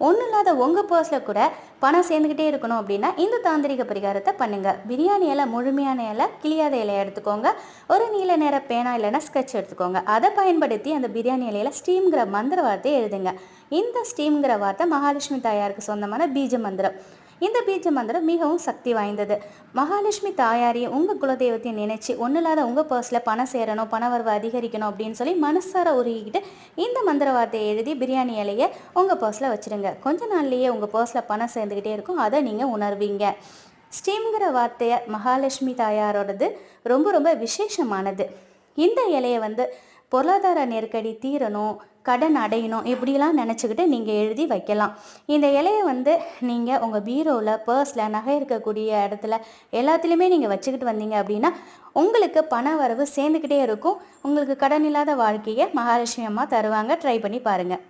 ஒன்றும் இல்லாத உங்கள் பர்ஸில் கூட பணம் சேர்ந்துக்கிட்டே இருக்கணும் அப்படின்னா இந்த தாந்திரிக பரிகாரத்தை பண்ணுங்கள். பிரியாணி இலை முழுமையான இலை, கிளியாத இலையை எடுத்துக்கோங்க. ஒரு நீல நிற பேனா இல்லைன்னா ஸ்கெட்ச் எடுத்துக்கோங்க. அதை பயன்படுத்தி அந்த பிரியாணி இலையில் ஸ்டீம்ங்கிற மந்திர வார்த்தையை எழுதுங்க. இந்த ஸ்டீம்ங்கிற வார்த்தை மகாலட்சுமி தாயாருக்கு சொந்தமான பீஜ மந்திரம். இந்த பீஜ மந்திரம் மிகவும் சக்தி வாய்ந்தது. மகாலட்சுமி தாயாரையும் உங்கள் குலதெய்வத்தையும் நினைச்சு ஒன்றும் இல்லாத உங்கள் பர்ஸில் பணம் சேரணும், பணவரவு அதிகரிக்கணும் அப்படின்னு சொல்லி மனசார உருகிக்கிட்டு இந்த மந்திர வார்த்தையை எழுதி பிரியாணி இலையை உங்கள் பர்ஸில் வச்சுருங்க. கொஞ்ச நாள்லேயே உங்கள் பர்ஸில் பணம் சேர்ந்துக்கிட்டே இருக்கும். அதை நீங்கள் உணர்வீங்க. ஸ்டீம்ங்கிற வார்த்தையை மகாலட்சுமி தாயாரோடது ரொம்ப ரொம்ப விசேஷமானது. இந்த இலையை பொருளாதார நெருக்கடி தீரணும், கடன் அடையணும், இப்படிலாம் நினச்சிக்கிட்டு நீங்கள் எழுதி வைக்கலாம். இந்த இலையை நீங்கள் உங்கள் பீரோவில், பர்ஸில், நகை இருக்கக்கூடிய இடத்துல எல்லாத்துலேயுமே நீங்கள் வச்சுக்கிட்டு வந்தீங்க அப்படின்னா உங்களுக்கு பண வரவு சேர்ந்துக்கிட்டே இருக்கும். உங்களுக்கு கடன் இல்லாத வாழ்க்கையை மகாலட்சுமி அம்மா தருவாங்க. ட்ரை பண்ணி பாருங்கள்.